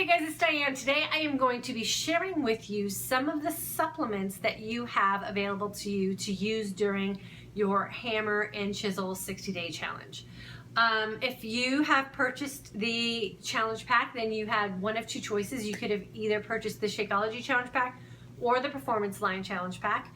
Hey guys, it's Diane. Today I am going to be sharing with you some of the supplements that you have available to you to use during your Hammer and Chisel 60-day challenge. If you have purchased the challenge pack, then you had one of two choices. You could have either purchased the Shakeology challenge pack or the Performance Line challenge pack.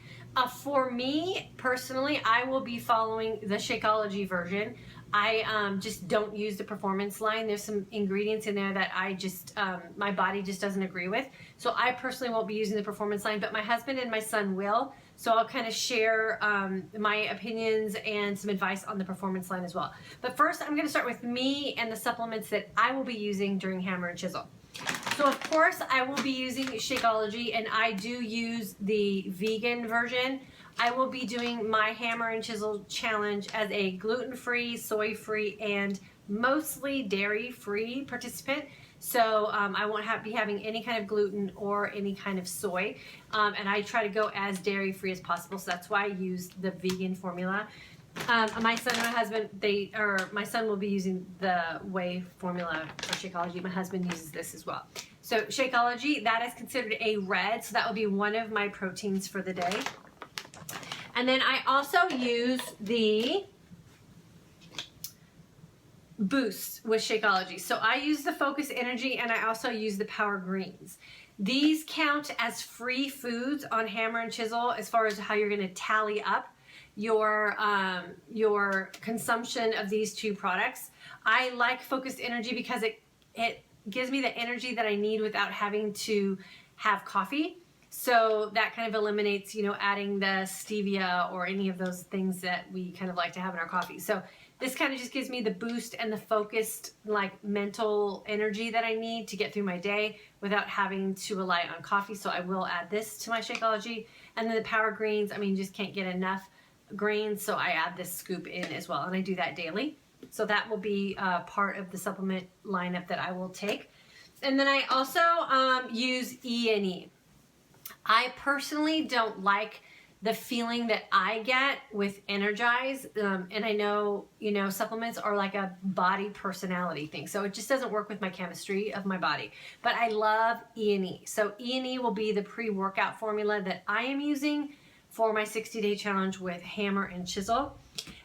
For me, personally, I will be following the Shakeology version. I just don't use the Performance Line. There's some ingredients in there that I just, my body just doesn't agree with. So I personally won't be using the Performance Line, but my husband and my son will. So I'll kind of share my opinions and some advice on the Performance Line as well. But first, I'm going to start with me and the supplements that I will be using during Hammer and Chisel. So of course, I will be using Shakeology, and I do use the vegan version. I will be doing my Hammer and Chisel challenge as a gluten-free, soy-free, and mostly dairy-free participant. So I won't be having any kind of gluten or any kind of soy. And I try to go as dairy-free as possible. So that's why I use the vegan formula. My son and my husband, my son will be using the whey formula for Shakeology. My husband uses this as well. So Shakeology, that is considered a red. So that will be one of my proteins for the day. And then I also use the Boost with Shakeology. So I use the Focus Energy, and I also use the Power Greens. These count as free foods on Hammer and Chisel as far as how you're going to tally up your consumption of these two products. I like Focused Energy because it gives me the energy that I need without having to have coffee. So that kind of eliminates, adding the stevia or any of those things that we kind of like to have in our coffee. So this kind of just gives me the boost and the focused, mental energy that I need to get through my day without having to rely on coffee. So I will add this to my Shakeology. And then the Power Greens, just can't get enough greens, so I add this scoop in as well, and I do that daily. So that will be part of the supplement lineup that I will take. And then I also use E&E. I personally don't like the feeling that I get with Energize, and I know, supplements are like a body personality thing, so it just doesn't work with my chemistry of my body. But I love E&E. So E&E will be the pre-workout formula that I am using for my 60-day challenge with Hammer and Chisel.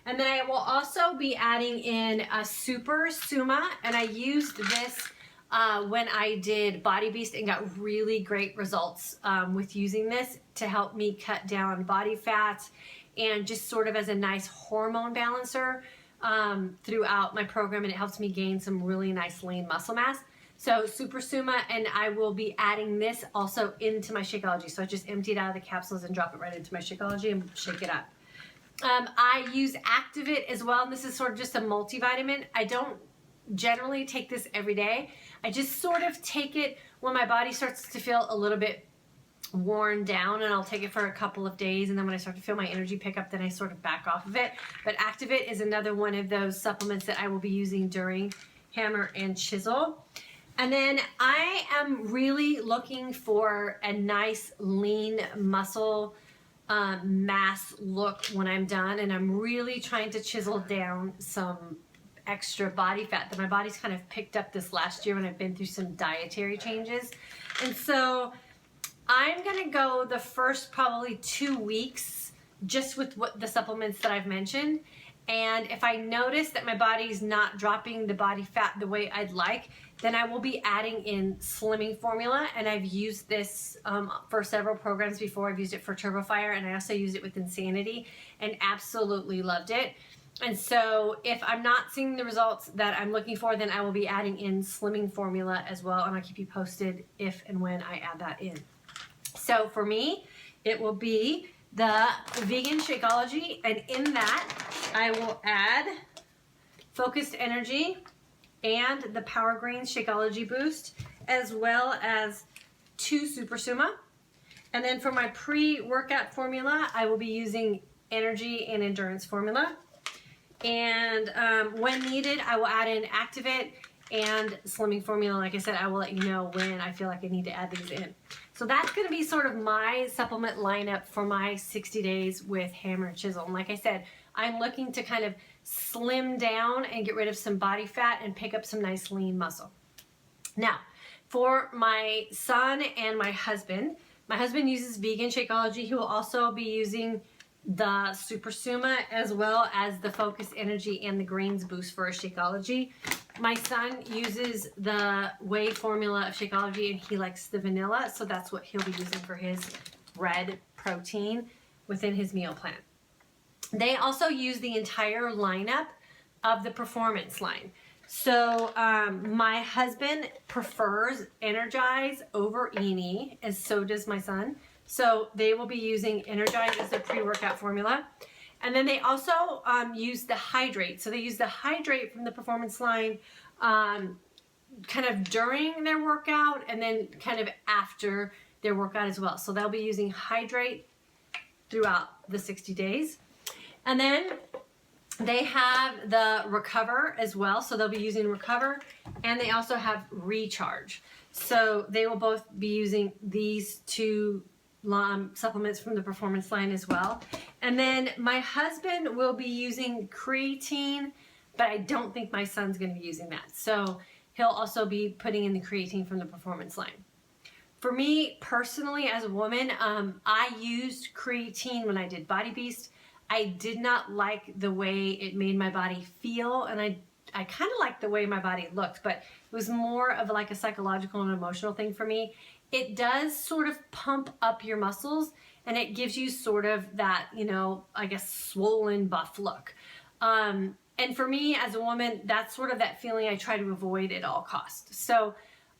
And then I will also be adding in a Super Suma, and I used this when I did Body Beast and got really great results with using this to help me cut down body fat and just sort of as a nice hormone balancer throughout my program, and it helps me gain some really nice lean muscle mass. So Super Suma, and I will be adding this also into my Shakeology. So I just empty it out of the capsules and drop it right into my Shakeology and shake it up. I use ActiVit as well, and this is sort of just a multivitamin. I don't generally take this every day. I just sort of take it when my body starts to feel a little bit worn down, and I'll take it for a couple of days, and then when I start to feel my energy pick up, then I sort of back off of it. But ActiVit is another one of those supplements that I will be using during Hammer and Chisel. And then I am really looking for a nice lean muscle mass look when I'm done, and I'm really trying to chisel down some extra body fat that my body's kind of picked up this last year when I've been through some dietary changes. And so I'm gonna go the first probably 2 weeks just with the supplements that I've mentioned. And if I notice that my body's not dropping the body fat the way I'd like, then I will be adding in slimming formula. And I've used this for several programs before. I've used it for TurboFire, and I also used it with Insanity and absolutely loved it. And so if I'm not seeing the results that I'm looking for, then I will be adding in slimming formula as well, and I'll keep you posted if and when I add that in. So for me, it will be the vegan Shakeology, and in that I will add Focused Energy and the Power Greens Shakeology Boost, as well as 2 Super Suma. And then for my pre-workout formula, I will be using Energy and Endurance formula. And when needed, I will add in ActiVit and slimming formula. Like I said, I will let you know when I feel like I need to add these in. So that's going to be sort of my supplement lineup for my 60 days with Hammer and Chisel. And like I said, I'm looking to kind of slim down and get rid of some body fat and pick up some nice lean muscle. Now, For my son and my husband uses vegan Shakeology. He will also be using the Super Suma as well as the Focus Energy and the Greens Boost for Shakeology. My son uses the whey formula of Shakeology and he likes the vanilla, so that's what he'll be using for his red protein within his meal plan. They also use the entire lineup of the performance line. So my husband prefers Energize over ENE, and so does my son. So they will be using Energize as their pre-workout formula. And then they also use the Hydrate. So they use the Hydrate from the performance line kind of during their workout and then kind of after their workout as well. So they'll be using Hydrate throughout the 60 days. And then they have the Recover as well. So they'll be using Recover, and they also have Recharge. So they will both be using these two supplements from the performance line as well. And then my husband will be using creatine, but I don't think my son's going to be using that. So he'll also be putting in the creatine from the performance line. For me personally, as a woman, I used creatine when I did Body Beast. I did not like the way it made my body feel, and I kind of liked the way my body looked, but it was more of like a psychological and emotional thing for me. It does sort of pump up your muscles, and it gives you sort of that, you know, I guess swollen, buff look. And for me as a woman, that's sort of that feeling I try to avoid at all costs. So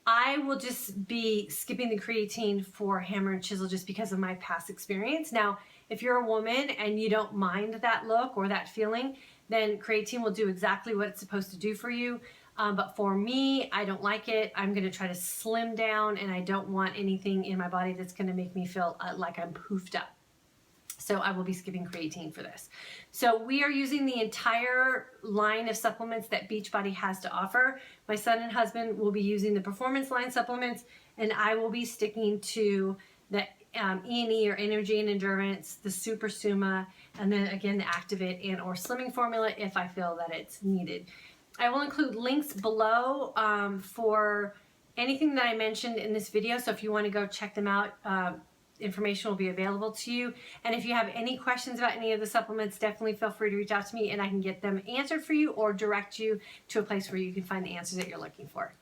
I will just be skipping the creatine for Hammer and Chisel just because of my past experience. Now, if you're a woman and you don't mind that look or that feeling, then creatine will do exactly what it's supposed to do for you. But for me, I don't like it. I'm going to try to slim down, and I don't want anything in my body that's going to make me feel like I'm poofed up. So I will be skipping creatine for this. So we are using the entire line of supplements that Beachbody has to offer. My son and husband will be using the performance line supplements, and I will be sticking to the ENE or Energy and Endurance, the Super Suma, and then again the ActiVit and or Slimming formula if I feel that it's needed. I will include links below for anything that I mentioned in this video, so if you want to go check them out, information will be available to you. And if you have any questions about any of the supplements, definitely feel free to reach out to me and I can get them answered for you or direct you to a place where you can find the answers that you're looking for.